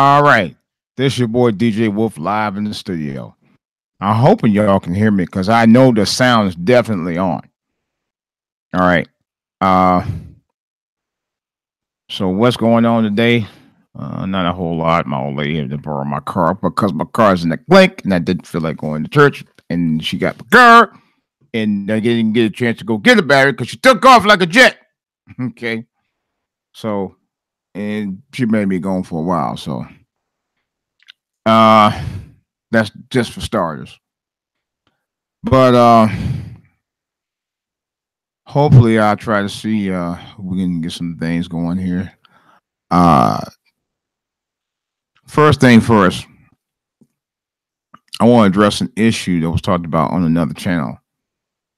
All right. This your boy DJ Wolf live in the studio. I'm hoping y'all can hear me because I know the sound is definitely on. All right. Uh so what's going on today? Not a whole lot. My old lady had to borrow my car because my car's in the clink and I didn't feel like going to church. And she got the car and I didn't get a chance to go get a battery because she took off like a jet. Okay. So, and she made me gone for a while. So, that's just for starters. But hopefully I'll try to see we can get some things going here. First thing first, I want to address an issue that was talked about on another channel.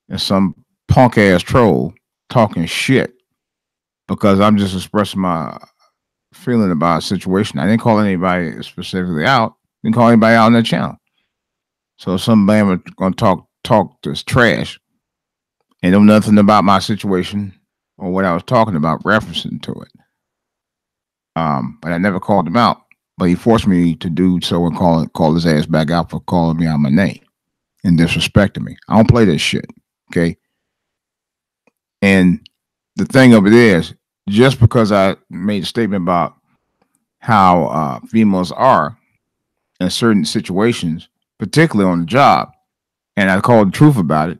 And some punk ass troll talking shit because I'm just expressing my feeling about a situation. I didn't call anybody specifically out. Didn't call anybody out on that channel. So some man gonna talk this trash and know nothing about my situation or what I was talking about, referencing to it. But I never called him out. But he forced me to do so and call his ass back out for calling me out my name and disrespecting me. I don't play this shit. Okay. And the thing of it is, just because I made a statement about how females are in certain situations, particularly on the job, and I called the truth about it,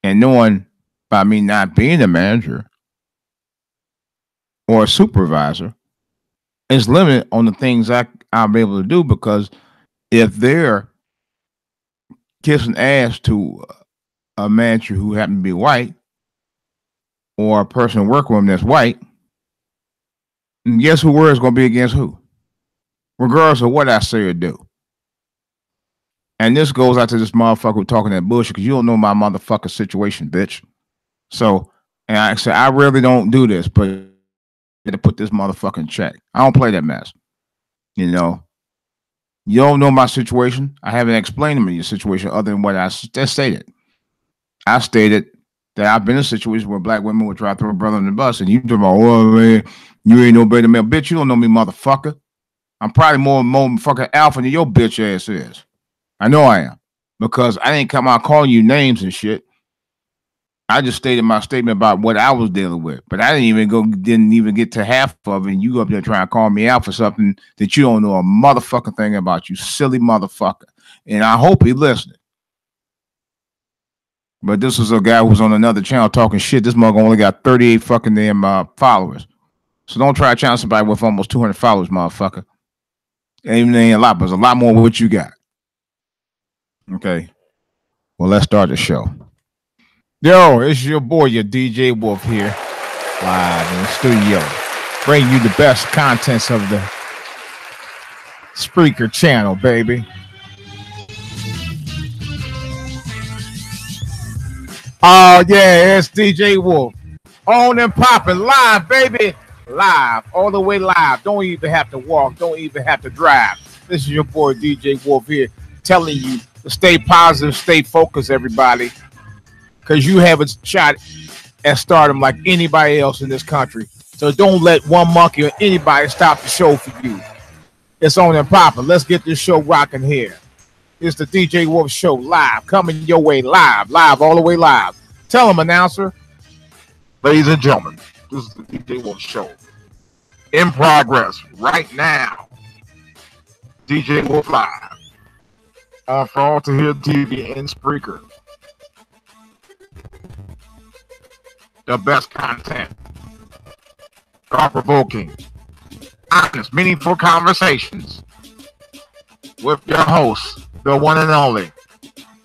and knowing by me not being a manager or a supervisor, is limited on the things I'll be able to do, because if they're kissing ass to a manager who happens to be white or a person working with them that's white, and guess who word is going to be against who, regardless of what I say or do. And this goes out to this motherfucker who talking that bullshit because you don't know my motherfucking situation, bitch. So, and I said, I really don't do this, but to put this motherfucking check. I don't play that mess. You know, you don't know my situation. I haven't explained to me your situation other than what I just stated. I stated that I've been in situations where black women would try to throw a brother on the bus, and you talk about, oh man, you ain't no better than me. Bitch, you don't know me, motherfucker. I'm probably more fucking alpha than your bitch ass is. I know I am, because I didn't come out calling you names and shit. I just stated my statement about what I was dealing with, but I didn't even get to half of it. And you up there trying to call me out for something that you don't know a motherfucking thing about, you silly motherfucker. And I hope he listening. But this was a guy who was on another channel talking shit. This motherfucker only got 38 fucking damn followers. So don't try to challenge somebody with almost 200 followers, motherfucker. Ain't a lot, but there's a lot more with what you got. Okay. Well, let's start the show. Yo, it's your boy, your DJ Wolf here, live in the studio, bringing you the best contents of the Spreaker channel, baby. Oh, yeah, it's DJ Wolf. On and popping, live, baby. Live, all the way live. Don't even have to walk. Don't even have to drive. This is your boy, DJ Wolf here, telling you to stay positive, stay focused, everybody. Because you have a shot at stardom like anybody else in this country. So don't let one monkey or anybody stop the show for you. It's on and popping. Let's get this show rocking here. It's the DJ Wolf Show live, coming your way live, all the way live. Tell them, announcer. Ladies and gentlemen, this is the DJ Wolf Show. In progress right now. DJ Wolf Live. For all to hear TV and Spreaker. The best content, thought-provoking, honest, meaningful conversations with your host, the one and only.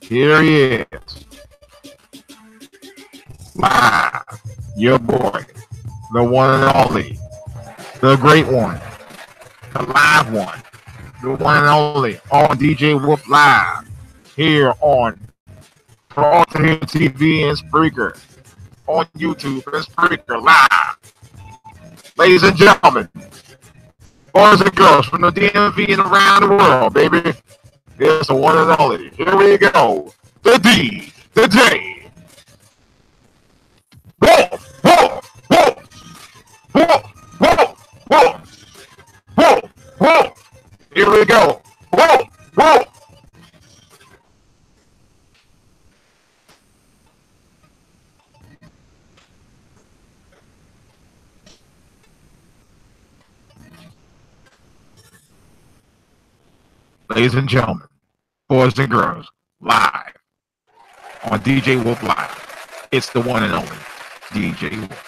Here he is, live, your boy, the one and only, the great one, the live one, the one and only, on DJ Wolf Live, here on For All to Hear TV and Spreaker. On YouTube and Spreaker live. Ladies and gentlemen, boys and girls from the DMV and around the world, baby. It's the one and only. Here we go. The D, the J. Wolf, Wolf, Wolf, Wolf, Wolf, Wolf, Wolf, Wolf. ladies and gentlemen, boys and girls, live on DJ Wolf Live. It's the one and only DJ Wolf.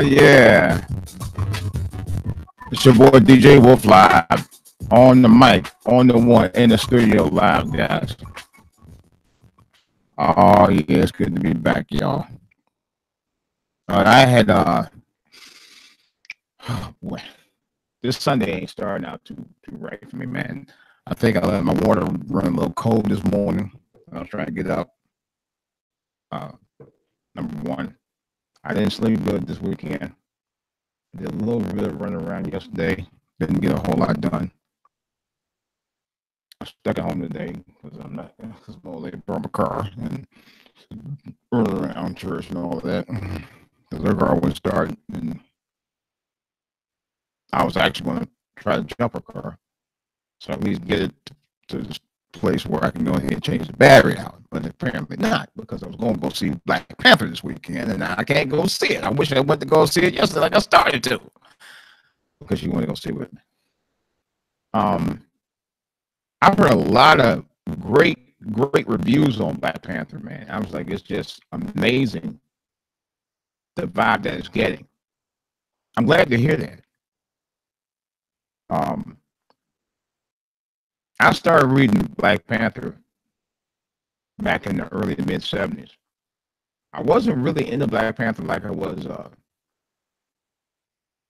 Yeah. It's your boy DJ Wolf Live on the mic, on the one, in the studio live, guys. Oh yeah, it's good to be back, y'all. I had oh boy, this Sunday ain't starting out too right for me, man. I think I let my water run a little cold this morning. I was trying to get up. Number one, I didn't sleep good this weekend. I did a little bit of running around yesterday. Didn't get a whole lot done. I'm stuck at home today because I'm not. Because my old lady brought my car and run around church and all of that. Because her car wouldn't start, and I was actually going to try to jump her car, so at least get it to this place where I can go ahead and change the battery out. But apparently not, because I was going to go see Black Panther this weekend, and I can't go see it. I wish I went to go see it yesterday, like I started to, because she wanted to go see it with me. I've heard a lot of great reviews on Black Panther, man. I was like, it's just amazing the vibe that it's getting. I'm glad to hear that. I started reading Black Panther back in the early to mid 70s. I wasn't really into Black Panther like I was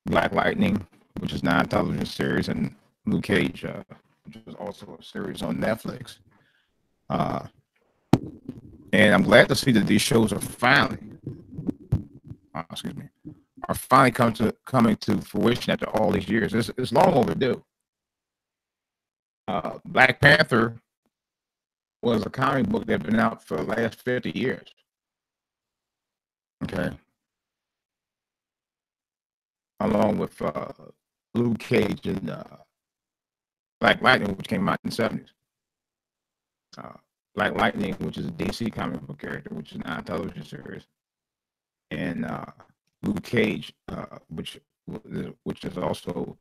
Black Lightning, which is now a television series, and Luke Cage, which is also a series on Netflix. And I'm glad to see that these shows are finally, coming to fruition after all these years. It's long overdue. Black Panther was a comic book that had been out for the last 50 years. Okay. Along with Luke Cage and Black Lightning, which came out in the 70s. Black Lightning, which is a DC comic book character, which is now a television series. And Luke Cage, which is also,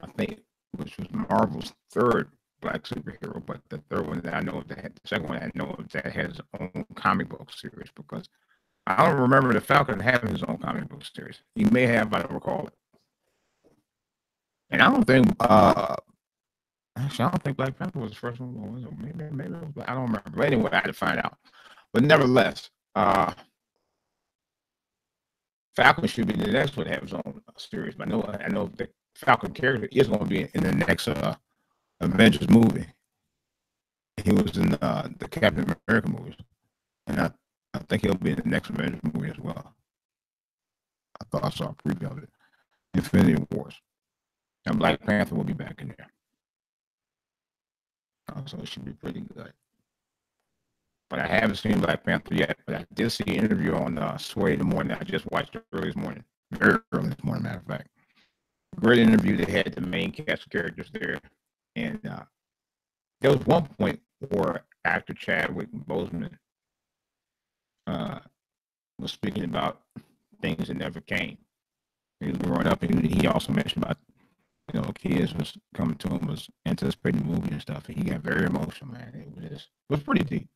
I think, which was Marvel's third Black superhero, but the third one that I know of the second one I know of that has its own comic book series, because I don't remember the Falcon having his own comic book series. He may have, but I don't recall it. And I don't think, actually, I don't think Black Panther was the first one. Was it? Maybe it was, I don't remember. But anyway, I had to find out. But nevertheless, Falcon should be the next one to have his own series. But I know the Falcon character is going to be in the next Avengers movie. He was in the Captain America movies, and I think he'll be in the next Avengers movie as well. I thought I saw a preview of it. Infinity Wars. And Black Panther will be back in there. So it should be pretty good. But I haven't seen Black Panther yet. But I did see an interview on Sway in the morning. I just watched it early this morning. Very early this morning, matter of fact. Great interview. They had the main cast characters there. And there was one point where actor Chadwick Boseman was speaking about things that never came. He was growing up, and he also mentioned about, kids was coming to him, was anticipating the movie and stuff, and he got very emotional, man. It was pretty deep,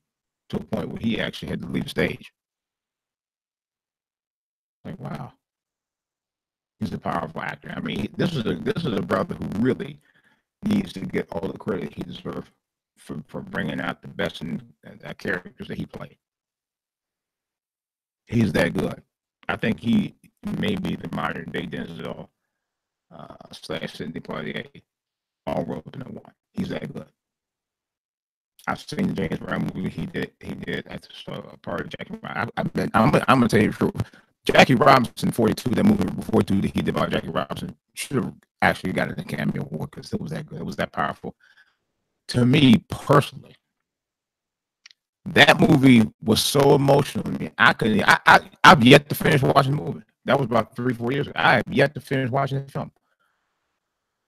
to a point where he actually had to leave the stage. Like, wow, he's a powerful actor. I mean, this is a brother who really needs to get all the credit he deserves for bringing out the best in characters that he played. He's that good. I think he may be the modern day Denzel slash Sidney Poitier, all rolled up into one. He's that good. I've seen the James Brown movie he did at the part of Jackie Robinson. I'm gonna tell you the truth. Jackie Robinson 42, that movie 42 that he did about Jackie Robinson, should have actually got an Academy Award because it was that good. It was that powerful. To me personally, that movie was so emotional to me. I've yet to finish watching the movie. That was about 3-4 years ago. I have yet to finish watching the film.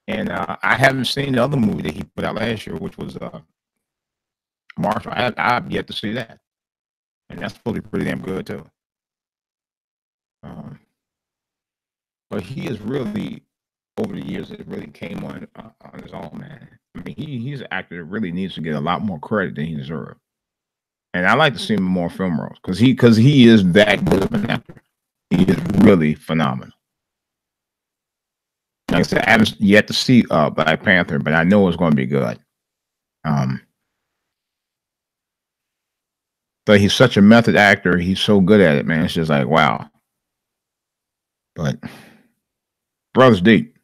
And I haven't seen the other movie that he put out last year, which was Marshall. I've yet to see that. And that's supposed to be pretty damn good too. But he is really, over the years, it really came on his own, man. I mean, he's an actor that really needs to get a lot more credit than he deserves. And I like to see him in more film roles because he is that good of an actor. He is really phenomenal. Like I said, I haven't yet to see Black Panther, but I know it's going to be good. But he's such a method actor. He's so good at it, man. It's just like, wow. But brother's deep.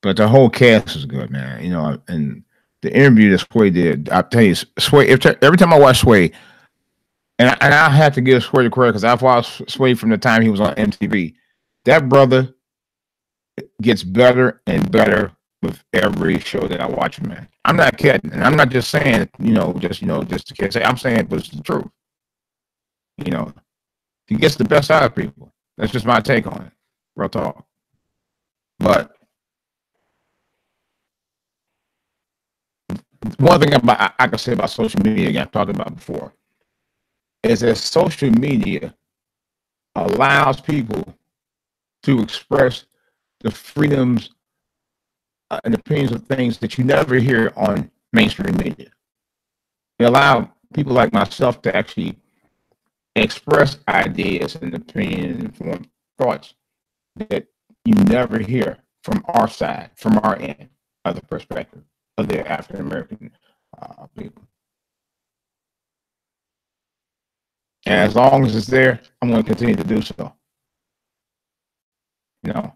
But the whole cast is good, man. You know, and the interview that Sway did, I'll tell you, Sway, every time I watch Sway, and I had to give Sway the credit because I've watched Sway from the time he was on MTV. That brother gets better and better with every show that I watch, man. I'm not kidding, and I'm not just saying, just to say. I'm saying it was the truth. You know, he gets the best out of people. That's just my take on it. Real talk. But one thing I can say about social media, again, I've talked about before, is that social media allows people to express the freedoms and opinions of things that you never hear on mainstream media. It allows people like myself to actually express ideas and opinions and informed thoughts that you never hear from our side, from our end of the perspective of the African American people. And as long as it's there, I'm going to continue to do so. You know,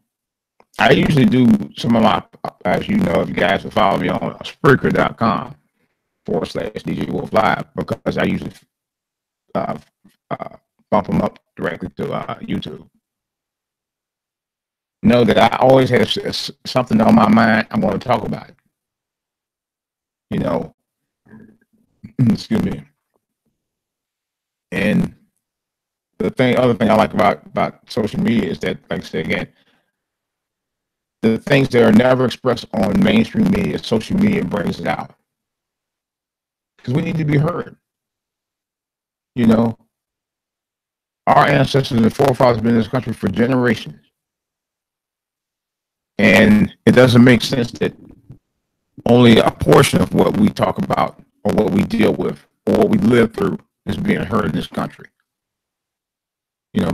I usually do some of my, as you know, if you guys will follow me on Spreaker.com/DJ Wolf because I usually bump them up directly to YouTube. Know that I always have something on my mind. I'm going to talk about it. You know, excuse me. And the other thing I like about social media is that, like I said again, the things that are never expressed on mainstream media, social media brings it out. Because we need to be heard. You know, our ancestors and forefathers have been in this country for generations. And it doesn't make sense that only a portion of what we talk about or what we deal with or what we live through is being heard in this country,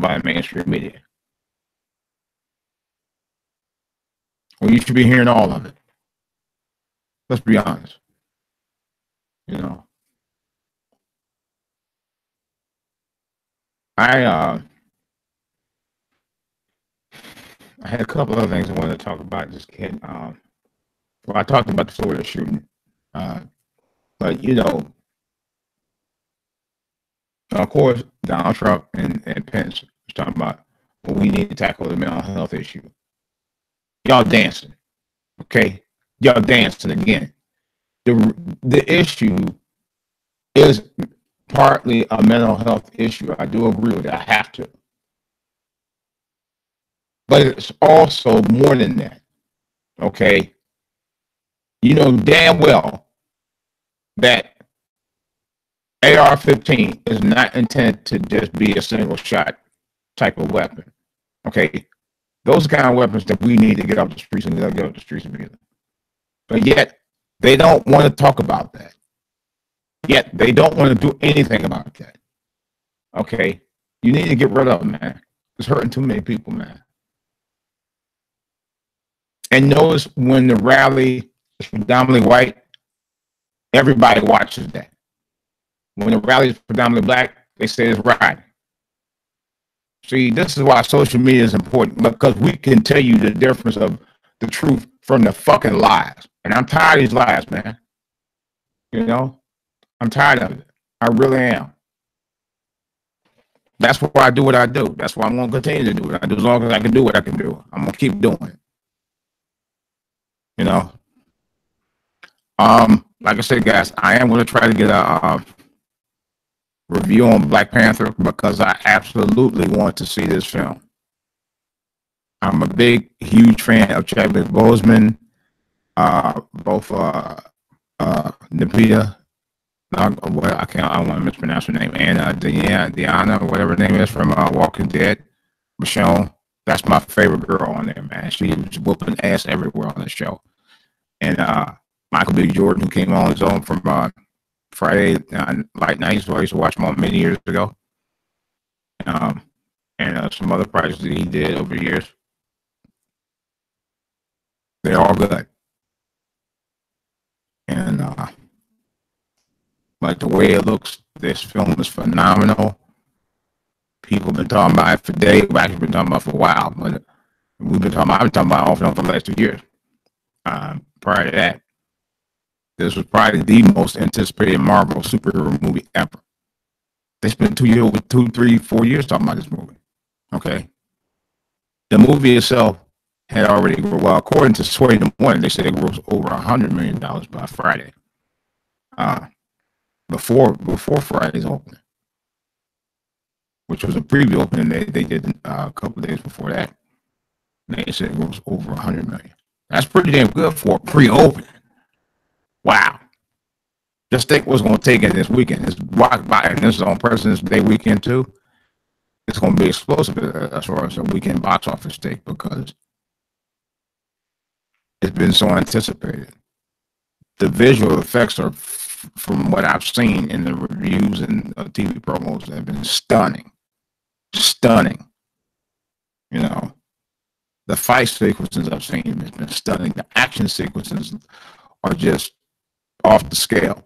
by mainstream media. Well, you should be hearing all of it. Let's be honest. I had a couple other things I wanted to talk about. Just kidding. I talked about the Florida shooting, but of course, Donald Trump and Pence was talking about, well, we need to tackle the mental health issue. Y'all dancing, okay? Y'all dancing again. The issue is partly a mental health issue. I do agree with that. I have to. But it's also more than that, okay? You know damn well that AR-15 is not intended to just be a single shot type of weapon, okay? Those are the kind of weapons that we need to get off the streets and get off the streets immediately. But yet, they don't want to talk about that. Yet, they don't want to do anything about that. Okay? You need to get rid of them, man. It's hurting too many people, man. And notice when the rally is predominantly white, everybody watches that. When the rally is predominantly black, They say it's right. See, this is why social media is important, because we can tell you the difference of the truth from the fucking lies. And I'm tired of these lies, man. You know, I'm tired of it. I really am. That's why I do what I do. That's why I'm going to continue to do what I do. As long as I can do what I can do, I'm going to keep doing it. You know, like I said, guys, I am going to try to get a review on Black Panther because I absolutely want to see this film. I'm a big, huge fan of Chadwick Boseman, both Napita, I don't want to mispronounce her name, and Deanna, whatever her name is, from Walking Dead, Michonne. That's my favorite girl on there, man. She was whooping ass everywhere on the show. And Michael B. Jordan, who came on his own from Friday Light Nights, so I used to watch him on many years ago. And some other projects that he did over the years. They're all good. And like the way it looks, this film is phenomenal. People have been talking about it for days. We've actually been talking about it for a while, but I've been talking about it off and on for the last 2 years. Prior to that, this was probably the most anticipated Marvel superhero movie ever. They spent 2 years, 2, 3, 4 years talking about this movie. Okay. The movie itself had already, well, according to Sway in the Morning, they said it grossed over $100 million by Friday. Before Friday's opening, which was a preview opening they did a couple of days before that. They said it was over $100 million. That's pretty damn good for a pre-opening. Wow. Just think what's going to take it this weekend. It's rock by, and this is on President's Day weekend too. It's going to be explosive as far as a weekend box office take because it's been so anticipated. The visual effects are, from what I've seen in the reviews and TV promos, have been stunning. Stunning. You know, the fight sequences I've seen have been stunning. The action sequences are just off the scale.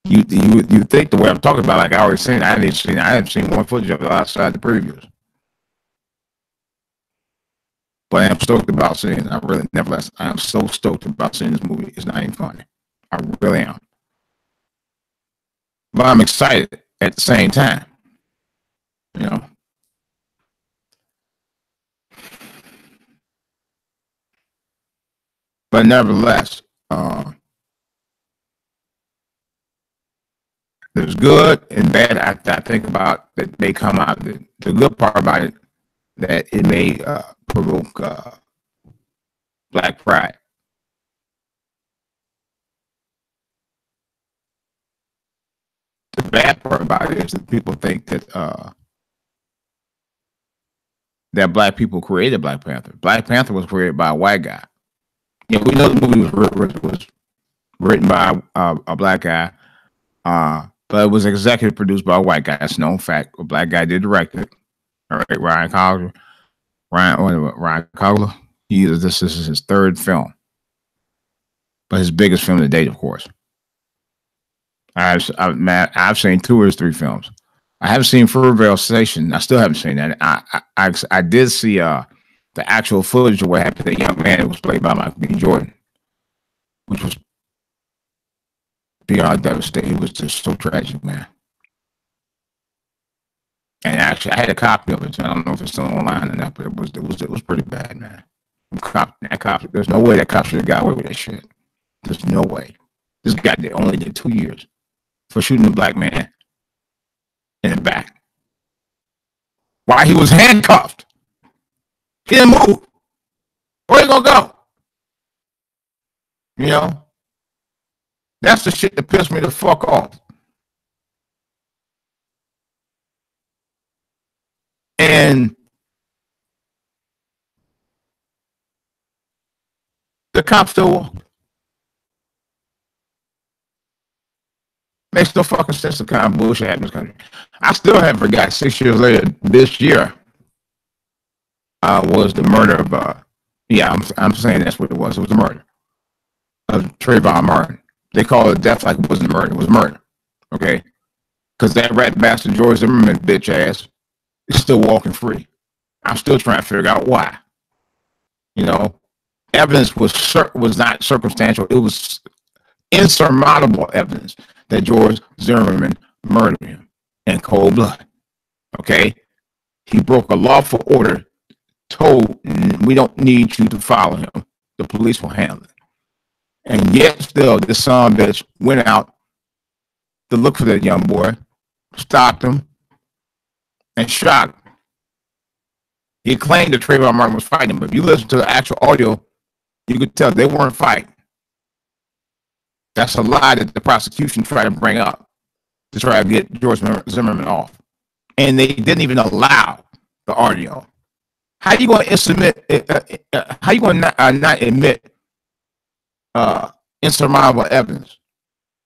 You think the way I'm talking about, like I already seen, I haven't seen one footage of it outside the previews. But I'm stoked about seeing it. Nevertheless, I am so stoked about seeing this movie. It's not even funny. I really am. But I'm excited at the same time. You know. But nevertheless, there's good and bad. I think about that they come out. The good part about it, that it may provoke black pride. The bad part about it is that people think that that black people created Black Panther. Black Panther was created by a white guy. Yeah, we know the movie was written by a black guy, but it was executive produced by a white guy. That's a known fact. A black guy did direct it. All right, Ryan Coogler. This is his third film, but his biggest film to date, of course. I've seen 2 or 3 films. I haven't seen Fruitvale Station. I still haven't seen that. I did see the actual footage of what happened to that young man that was played by Michael B. Jordan, which was beyond devastating. It was just so tragic, man. And actually, I had a copy of it. So I don't know if it's still online or not, but it was pretty bad, man. There's no way that cop should have got away with that shit. There's no way. This guy only did 2 years for shooting a black man in the back while he was handcuffed. He didn't move. Where he gonna go? You know, that's the shit that pissed me the fuck off. And the cops still walked. Makes no fucking sense the kind of bullshit happens in this country. I still haven't forgot 6 years later this year was the murder of I'm saying that's what it was. It was the murder of Trayvon Martin. They call it death like it wasn't murder. It was murder. Okay. because that rat bastard George Zimmerman bitch ass is still walking free. I'm still trying to figure out why. You know, evidence was not circumstantial. It was insurmountable evidence that George Zimmerman murdered him in cold blood. Okay, he broke a lawful order. Told we don't need you to follow him. The police will handle it. And yet, still, this son of a bitch went out to look for that young boy, stopped him, and shot him. He claimed that Trayvon Martin was fighting, but if you listen to the actual audio, you could tell they weren't fighting. That's a lie that the prosecution tried to bring up to try to get George Zimmerman off. And they didn't even allow the audio. How you going to submit? How you going to not admit insurmountable evidence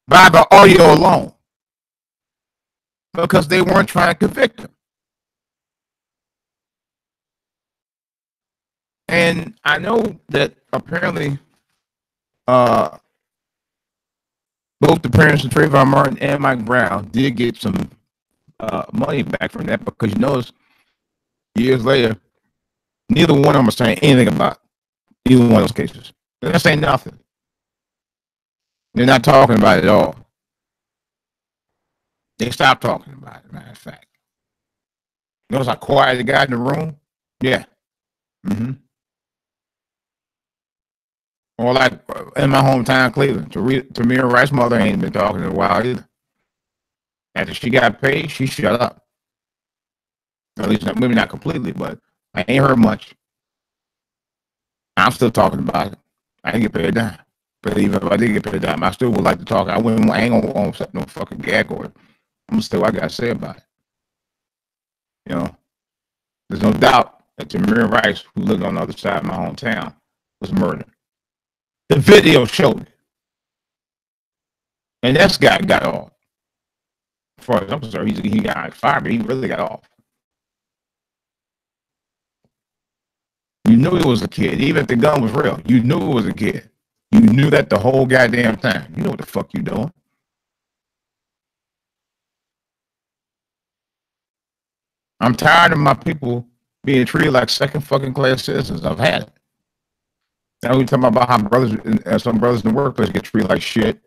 by the audio alone? Because they weren't trying to convict him. And I know that apparently both the parents of Trayvon Martin and Mike Brown did get some money back from that, because you notice years later, neither one of them are saying anything about either one of those cases. They're not saying nothing. They're not talking about it at all. They stopped talking about it, matter of fact. Notice how quiet the guy in the room? Yeah. Or like in my hometown, Cleveland, Tamir Rice's mother ain't been talking in a while either. After she got paid, she shut up. At least maybe not completely, but I ain't heard much. I'm still talking about it. I didn't get paid a dime. But even if I did get paid a dime, I still would like to talk. I ain't gonna set no fucking gag order. I'm still what I gotta say about it. You know, there's no doubt that Tamir Rice, who lived on the other side of my hometown, was murdered. The video showed it. And this guy got off. As far as I'm concerned, he got fired, but he really got off. You knew it was a kid. Even if the gun was real, you knew it was a kid. You knew that the whole goddamn time. You know what the fuck you doing. I'm tired of my people being treated like second fucking class citizens. I've had it. Now we talking about how some brothers in the workplace get treated like shit.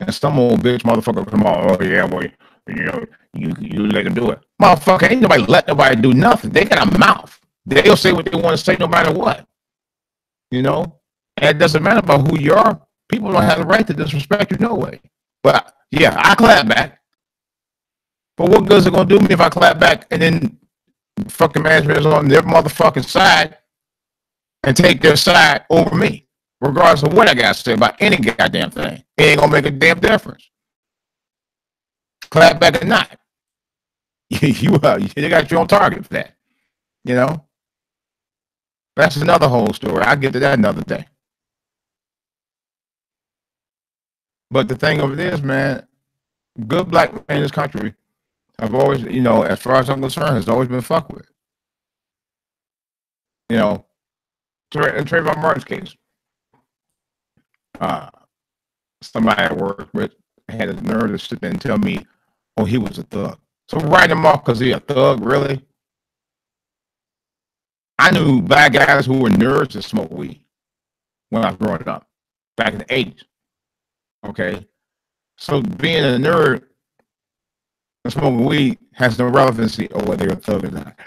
And some old bitch motherfucker come on, oh yeah, boy, you know, you let them do it. Motherfucker, ain't nobody let nobody do nothing. They got a mouth. They'll say what they want to say no matter what. You know? And it doesn't matter about who you are. People don't have the right to disrespect you no way. But yeah, I clap back. But what good is it gonna do me if I clap back and then fucking management is on their motherfucking side and take their side over me? Regardless of what I got to say about any goddamn thing. It ain't gonna make a damn difference. Clap back or not. You got your own target for that. You know? That's another whole story. I'll get to that another day. But the thing of it is, man, good black men in this country have always, you know, as far as I'm concerned, has always been fucked with. You know, in Trayvon Martin's case, somebody I worked with had a nerve to sit there and tell me, oh, he was a thug. So write him off because he a thug, really? I knew black guys who were nerds to smoke weed when I was growing up, back in the 80s. Okay? So being a nerd and smoking weed has no relevancy of whether you're a thug or not.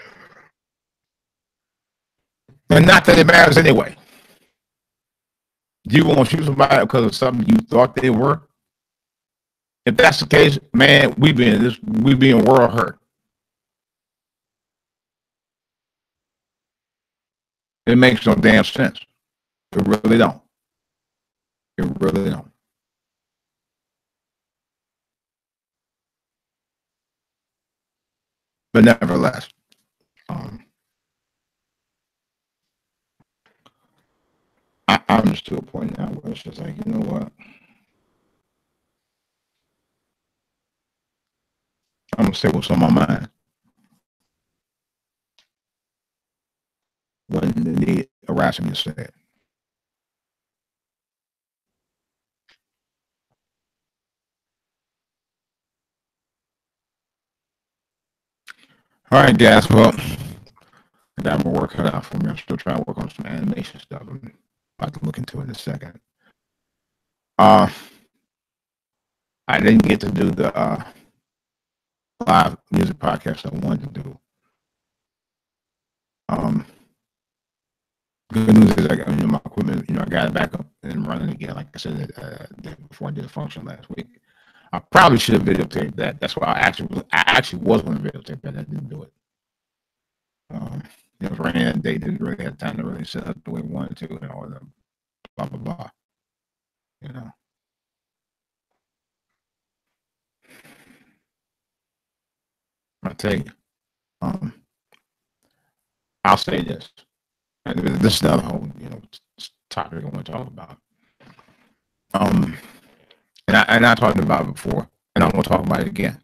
And not that it matters anyway. You won't shoot somebody because of something you thought they were? If that's the case, man, we be in world hurt. It makes no damn sense. It really don't. It really don't. But nevertheless, I'm just to a point now where it's just like, you know what? I'm gonna say what's on my mind. When the need arises me to say it. All right, guys. Well, I got more work cut out for me. I'm still trying to work on some animation stuff. I'm about to look into it in a second. I didn't get to do the live music podcast I wanted to do. Good news is I got my equipment. I got it back up and running again. Like I said before I did a function last week. I probably should have videotaped that. That's why I actually was going to videotape that. I didn't do it. It was raining that day. Didn't really have time to really set up the way we wanted to, and all that. Blah blah blah. I tell you, I'll say this. This is the other whole topic I want to talk about. And I talked about it before, and I'm going to talk about it again.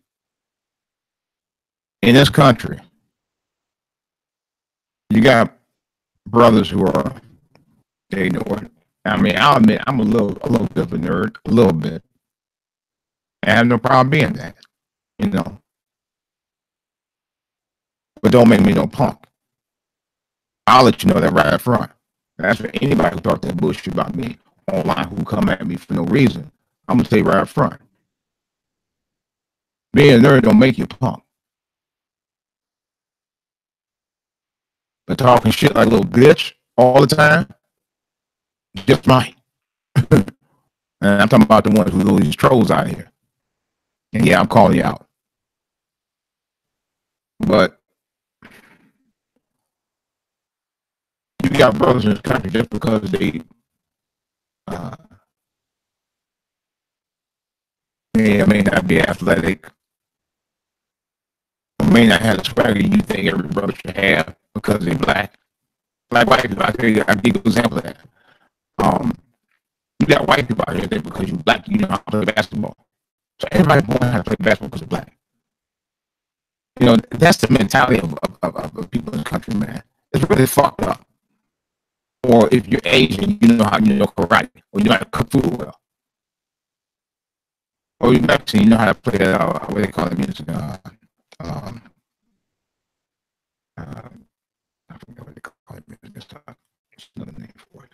In this country, you got brothers who are ignored. I mean, I'll admit I'm a little bit of a nerd, a little bit. I have no problem being that, But don't make me no punk. I'll let you know that right up front. That's for anybody who talk that bullshit about me online who come at me for no reason. I'm gonna say right up front. Being a nerd don't make you a punk. But talking shit like a little bitch all the time, just might. And I'm talking about the ones who lose these trolls out here. And yeah, I'm calling you out. But you got brothers in this country just because they may not be athletic, or may not have the swagger you think every brother should have because they're black. Like white people, I give you an example of that. You got white people out here that because you're black, you know how to play basketball. So everybody born how to play basketball because they're black. That's the mentality of people in the country, man. It's really fucked up. Or if you're Asian, you know karate, or you know how to cook food well. Or you're Mexican, you know how to play what they call it music. I forget what they call it music. There's another name for it.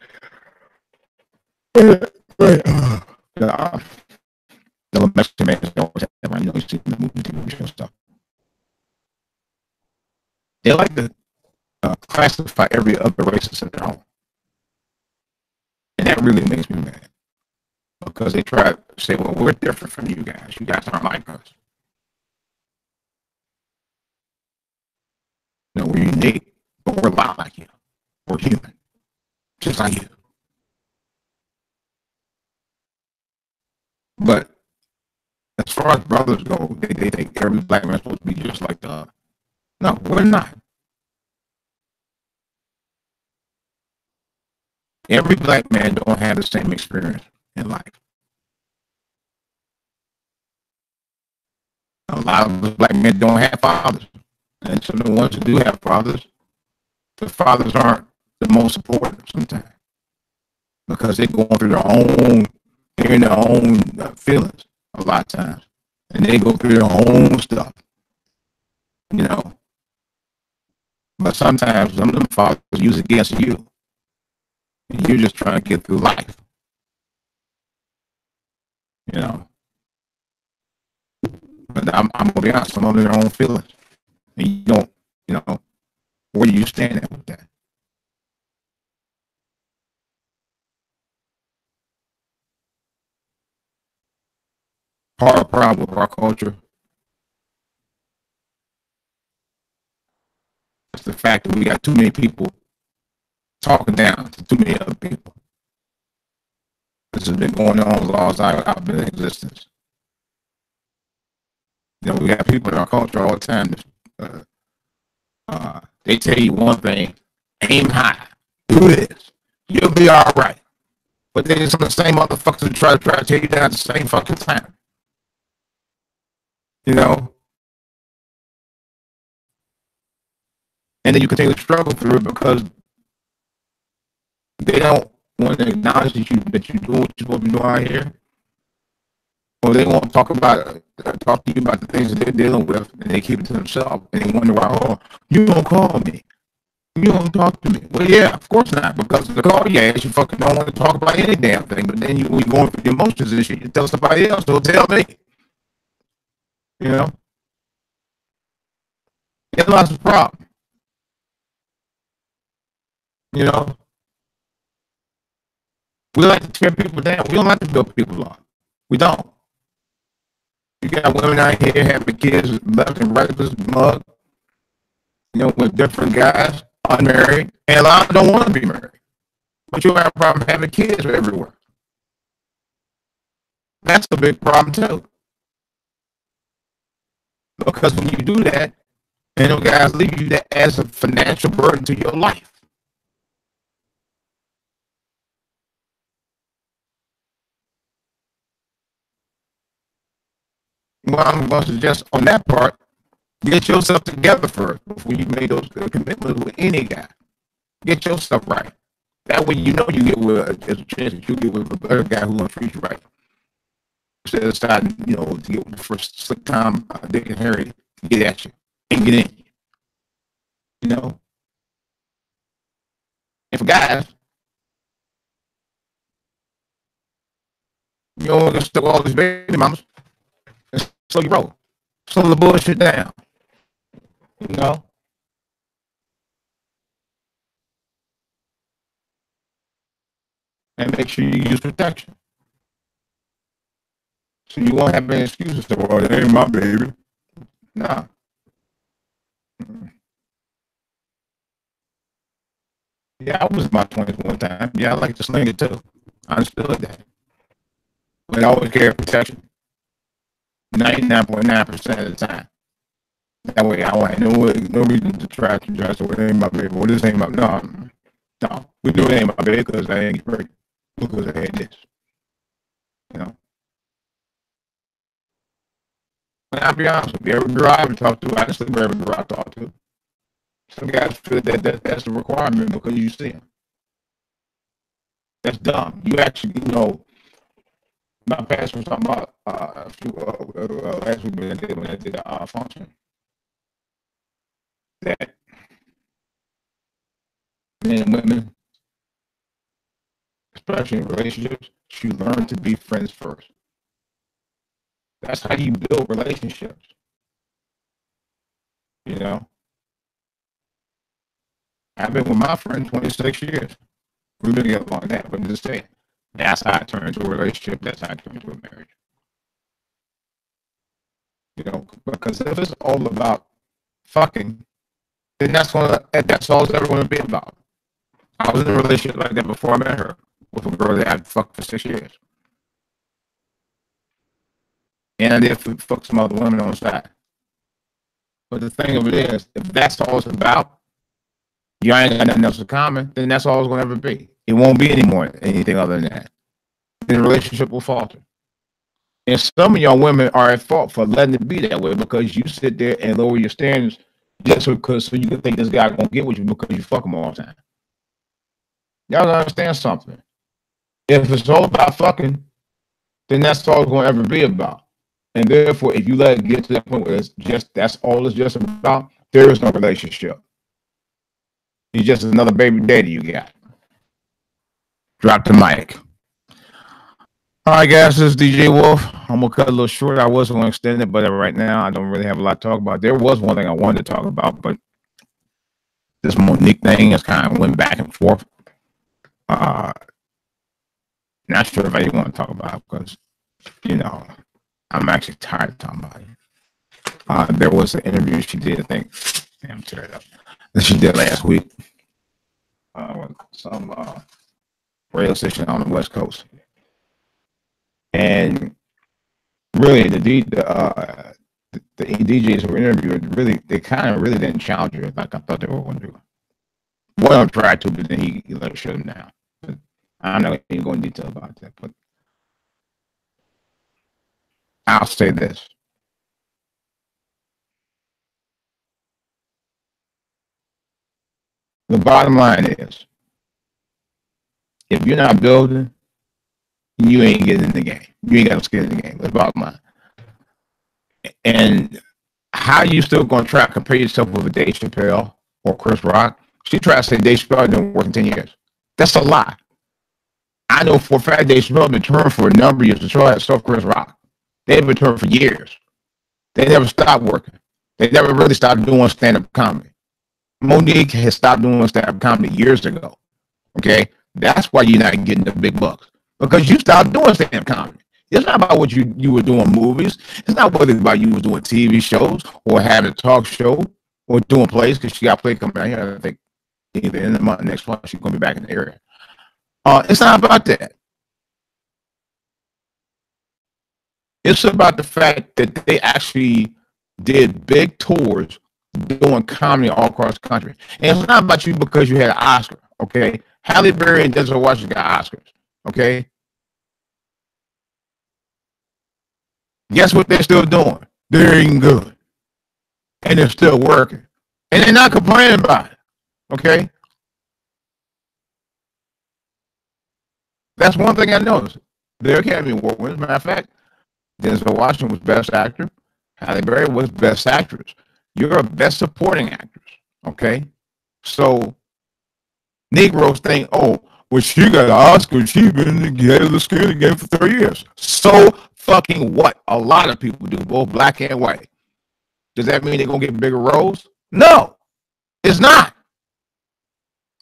The Mexican man always have around, you see the movie TV show stuff. They like to classify every other race as their own. And that really makes me mad. Because they try to say, well, we're different from you guys. You guys aren't like us. We're unique, but we're a lot like you. We're human. Just like you. But as far as brothers go, they think every black man's supposed to be just like the other. No, we're not. Every black man don't have the same experience in life. A lot of black men don't have fathers. And so the ones who do have fathers, the fathers aren't the most supportive sometimes. Because they're going through they're in their own feelings a lot of times. And they go through their own stuff. But sometimes some of them fathers use it against you. And you're just trying to get through life. But I'm going to be honest, some of their own feelings. And you don't, where do you stand at with that? Part of the problem with our culture is the fact that we got too many people talking down to too many other people. This has been going on as long as I've been in existence. We got people in our culture all the time. They tell you one thing, aim high, do this, you'll be all right. But then some of the same motherfuckers try to tear you down at the same fucking time. And then you continue to struggle through it because they don't want to acknowledge that you're doing what you're supposed to be doing out here. or they won't talk to you about the things that they're dealing with, and they keep it to themselves, and they wonder why. Oh, you don't call me, you don't talk to me. Well, yeah, of course not, because the call you ask, you fucking don't want to talk about any damn thing. But then when you're going through the emotions and shit, you tell somebody else, so tell me. You know, it lots of problem. You know, we like to tear people down. We don't like to build people up. We don't. You got women out here having kids left and right this mug, with different guys, unmarried, and a lot don't want to be married. But you have a problem having kids everywhere. That's a big problem too. Because when you do that, and those guys leave you, that adds a financial burden to your life. Well, I'm going to suggest on that part, get yourself together first before you make those commitments with any guy. Get yourself right. That way you know you get with there's a chance that you get with a better guy who will treat you right. Instead of starting, to get with the first slick time Dick and Harry to get at you and get in you. And for guys, you don't want to stick all these baby mamas and slow your roll. Slow the bullshit down. And make sure you use protection. So you won't have any excuses to, well, it ain't my baby. Nah. Yeah, I was in my 20s one time. Yeah, I like to sling it too. I understood that. But I always carry protection. 99.9% of the time. That way I don't have no reason to try to dress it ain't my baby. Well, this ain't my no. We do it ain't my baby because I ain't pregnant. Because I had this. And I'll be honest with you, every girl I ever talked to, I just sleep with every girl I talk to. Some guys feel that's a requirement because you see them. That's dumb. You actually, my pastor was talking about last week when I did a function, that men and women, especially in relationships, should learn to be friends first. That's how you build relationships. I've been with my friend 26 years. We've been together long that, but just saying, that's how I turn into a relationship. That's how I turn into a marriage. Because if it's all about fucking, then that's all it's ever going to be about. I was in a relationship like that before I met her with a girl that I'd fucked for 6 years. And I did fuck some other women on the side. But the thing of it is, if that's all it's about, you ain't got nothing else in common, then that's all it's going to ever be. It won't be anything other than that. Then the relationship will falter. And some of y'all women are at fault for letting it be that way because you sit there and lower your standards just because so you can think this guy gonna get with you because you fuck him all the time. Y'all don't understand something. If it's all about fucking, then that's all it's gonna ever be about. And therefore, if you let it get to that point where that's all it's just about, there is no relationship. You're just another baby daddy you got. Drop the mic. All right, guys, this is DJ Wolf. I'm going to cut a little short. I was going to extend it, but right now I don't really have a lot to talk about. There was one thing I wanted to talk about, but this Monique thing has kind of went back and forth. Not sure if I even want to talk about it because, I'm actually tired of talking about it. There was an interview she did, I think. Damn, tear it up. That she did last week. With some radio station on the West Coast. And really, the DJs who were interviewed, really, they kind of really didn't challenge her like I thought they were going to do. One of them tried to, but then he let her shut him down. But I'm not going to go into detail about that, but I'll say this. The bottom line is, if you're not building, you ain't getting in the game. You ain't got no skin in the game. That's bottom line. And how you still gonna try to compare yourself with a Dave Chappelle or Chris Rock? She tried to say Dave Chappelle didn't work in 10 years. That's a lie. I know for a fact Dave Chappelle been touring for a number of years to try stuff Chris Rock. They've been touring for years. They never stopped working. They never really stopped doing stand-up comedy. Monique has stopped doing stand-up comedy years ago. Okay? That's why you're not getting the big bucks. Because you stopped doing stand-up comedy. It's not about what you were doing movies. It's not whether about you was doing TV shows or having a talk show or doing plays, because she got a play coming out here. I think either in the month, next month, she's going to be back in the area. It's not about that. It's about the fact that they actually did big tours doing comedy all across the country. And it's not about you because you had an Oscar, okay? Halle Berry and Denzel Washington got Oscars, okay? Guess what they're still doing? They're eating good. And they're still working. And they're not complaining about it, okay? That's one thing I noticed. Their Academy Award winners, as a matter of fact, Denzel Washington was Best Actor. Halle Berry was Best Actress. You're a Best Supporting Actress, okay? So, Negroes think, oh, well, she got an Oscar. She's been in the skin game for 30 years. So fucking what? A lot of people do, both black and white. Does that mean they're going to get bigger roles? No, it's not.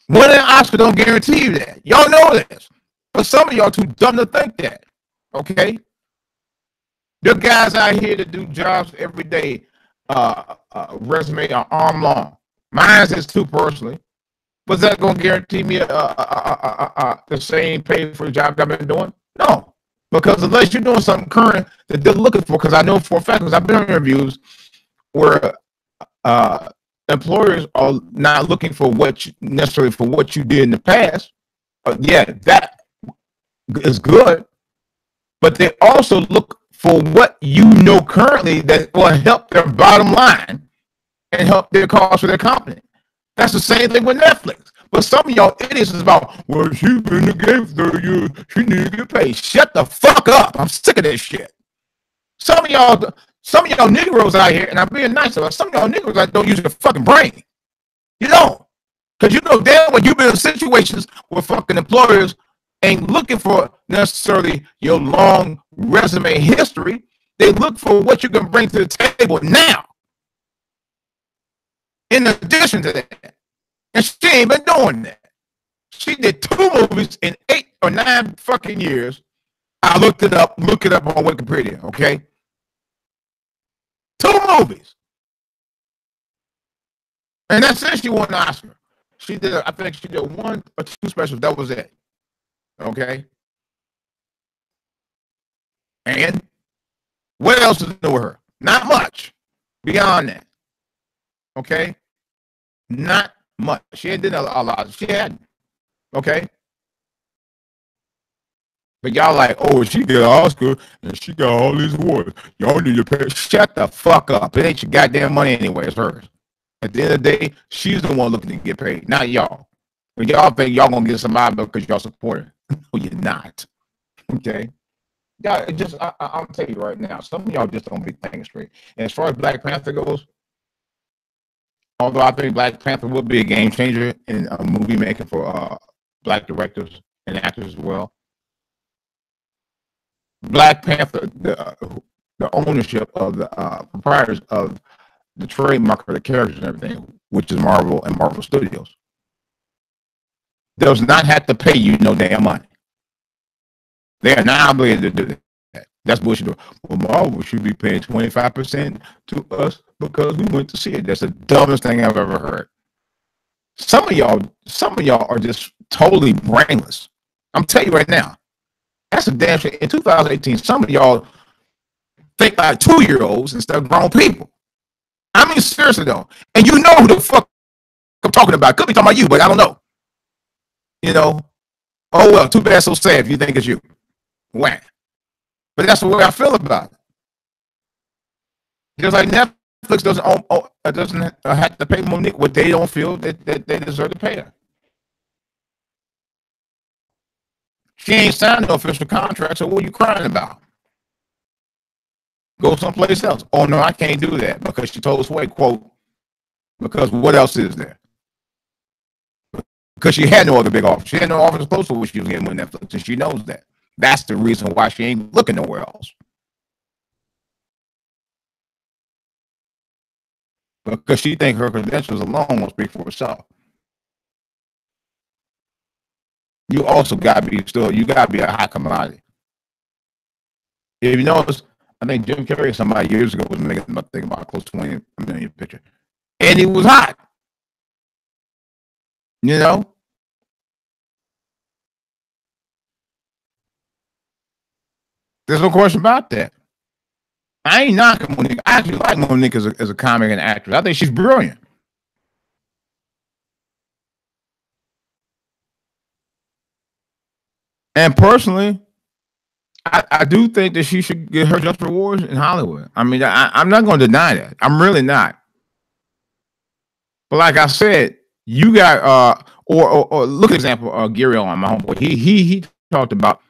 Winning an Oscar don't guarantee you that. Y'all know this. But some of y'all too dumb to think that, okay? There are guys out here that do jobs every day, resume an arm long. Mine is too personally. Was that going to guarantee me the same pay for the job I've been doing? No. Because unless you're doing something current that they're looking for, because I know for a fact, because I've been on interviews where employers are not looking for necessarily for what you did in the past. Yeah, that is good. But they also look for what you know currently that will help their bottom line and help their cause for their company. That's the same thing with Netflix. But some of y'all idiots is about, well, she's been in the game for 30 years. She need to get paid. Shut the fuck up. I'm sick of this shit. Some of y'all Negroes out here, and I'm being nice about some of y'all Negroes that don't use your fucking brain. You don't. Because you know damn well you've been in situations where fucking employers ain't looking for necessarily your long resume history. They look for what you can bring to the table now. In addition to that, and she ain't been doing that. She did 2 movies in 8 or 9 fucking years. I look it up on Wikipedia, okay? 2 movies. And that's it, she won an Oscar. I think she did 1 or 2 specials, that was it. Okay? And what else is new with her? Not much beyond that. Okay? Not much. She ain't did a lot. She hadn't. Okay? But y'all like, oh, she got an Oscar and she got all these awards. Y'all need to pay. Shut the fuck up. It ain't your goddamn money anyway. It's hers. At the end of the day, she's the one looking to get paid, not y'all. But y'all think y'all gonna get somebody because y'all support her. No, you're not. Okay? Y'all, I'll tell you right now, some of y'all just don't be thinking straight. And as far as Black Panther goes, although I think Black Panther will be a game changer in movie making for black directors and actors as well. Black Panther, the ownership of the proprietors of the trademark for the characters and everything, which is Marvel and Marvel Studios, does not have to pay you no damn money. They are not obligated to do that. That's bullshit. Well, Marvel should be paying 25% to us because we went to see it. That's the dumbest thing I've ever heard. Some of y'all are just totally brainless. I'm telling you right now. That's a damn shame. In 2018, some of y'all think like 2-year-olds instead of grown people. I mean, seriously though. And you know who the fuck I'm talking about. Could be talking about you, but I don't know. You know? Oh well, too bad, so sad if you think it's you. Whack. But that's the way I feel about it. Just like Netflix doesn't have to pay Monique what they don't feel that they deserve to pay her. She ain't signed no official contract, so what are you crying about? Go someplace else. Oh, no, I can't do that because she told Sway, quote, because what else is there? Because she had no other big offer. She had no offers close to what she was getting with Netflix, and she knows that. That's the reason why she ain't looking nowhere else. Because she thinks her credentials alone will speak for herself. You also got to be you got to be a high commodity. If you notice, I think Jim Carrey, somebody years ago, was making, I think, about close to 20 million picture. And he was hot. You know? There's no question about that. I ain't knocking Monique. I actually like Monique as a comic and actress. I think she's brilliant. And personally, I do think that she should get her just rewards in Hollywood. I mean, I'm not going to deny that. I'm really not. But like I said, you got or look at example Gary on my homeboy. He talked about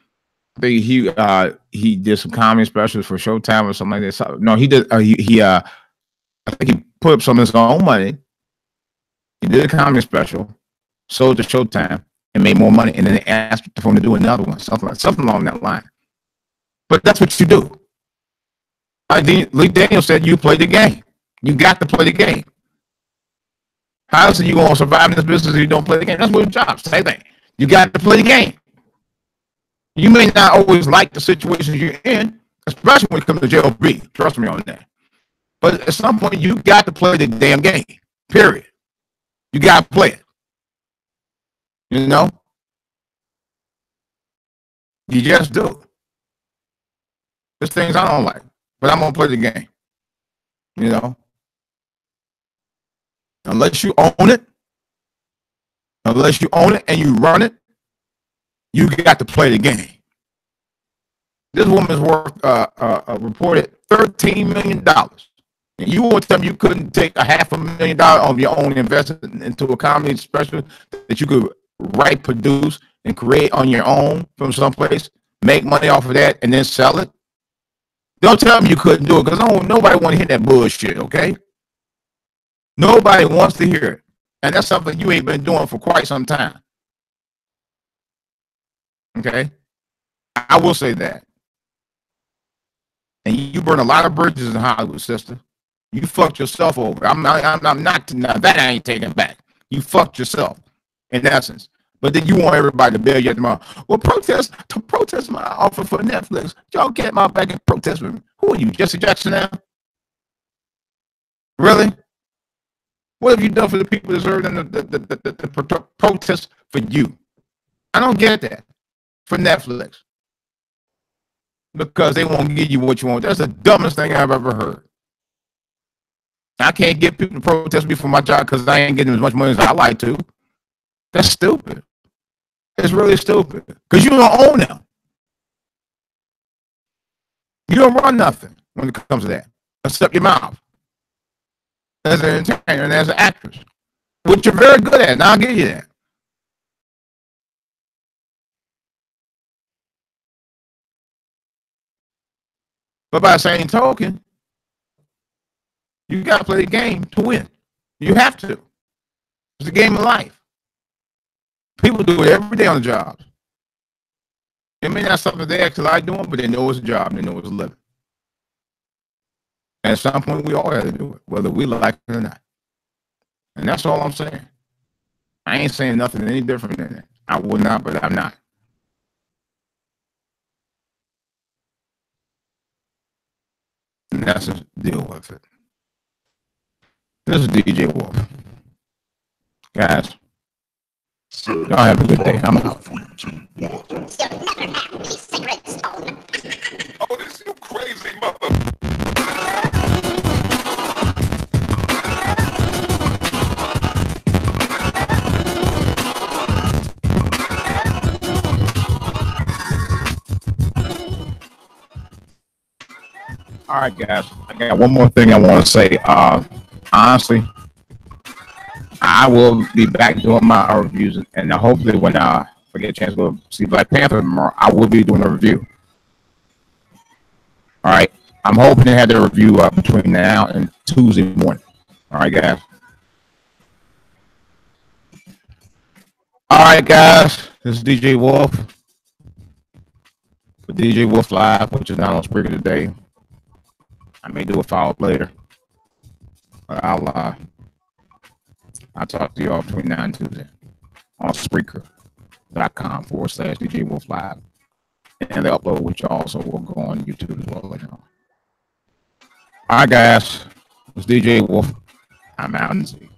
he did some comedy specials for Showtime or something like that. No, he did. I think he put up some of his own money. He did a comedy special, sold to Showtime, and made more money. And then they asked for him to do another one, something along that line. But that's what you do. Like Lee Daniels said, you play the game. You got to play the game. How else are you going to survive in this business if you don't play the game? That's what your job. Same thing. You got to play the game. You may not always like the situations you're in, especially when it comes to JLB. Trust me on that. But at some point, you got to play the damn game. Period. You got to play it. You know? You just do. There's things I don't like, but I'm going to play the game. You know? Unless you own it and you run it, you got to play the game. This woman's worth reported $13 million. And you want to tell me you couldn't take $500,000 of your own investment into a comedy special that you could write, produce, and create on your own from someplace, make money off of that, and then sell it? Don't tell me you couldn't do it, because nobody want to hear that bullshit, okay? Nobody wants to hear it. And that's something you ain't been doing for quite some time. Okay? I will say that. And you burn a lot of bridges in Hollywood, sister. You fucked yourself over. I'm not that I ain't taking back. You fucked yourself, in essence. But then you want everybody to bail you at tomorrow. Well, protest my offer for Netflix. Y'all get my back and protest with me. Who are you, Jesse Jackson now? Really? What have you done for the people that deserve them to protest for you? I don't get that for Netflix. Because they won't give you what you want. That's the dumbest thing I've ever heard. I can't get people to protest me for my job because I ain't getting as much money as I like to. That's stupid. It's really stupid. Because you don't own them. You don't run nothing when it comes to that. Except your mouth. As an entertainer and as an actress. Which you're very good at, and I'll give you that. But by the same token, you got to play the game to win. You have to. It's a game of life. People do it every day on the job. It may not something they actually like doing, but they know it's a job and they know it's a living. And at some point, we all have to do it, whether we like it or not. And that's all I'm saying. I ain't saying nothing any different than that. I would not, but I'm not. And that's just deal with it. This is DJ Wolf. Guys, y'all have a good day. I'm out. You'll never have any secrets stolen. Oh, this is crazy, mother. All right, guys. I got one more thing I want to say. Honestly, I will be back doing my reviews, and hopefully when I get a chance to go see Black Panther tomorrow, I will be doing a review. All right. I'm hoping to have the review up between now and Tuesday morning. All right, guys. All right, guys. This is DJ Wolf with DJ Wolf Live, which is not on Spreaker today. I may do a follow-up later, but I'll talk to y'all between now and Tuesday on Spreaker.com/DJ Wolf Live, and the upload, which also will go on YouTube as well later on. All right, guys. It's DJ Wolf. I'm out and see.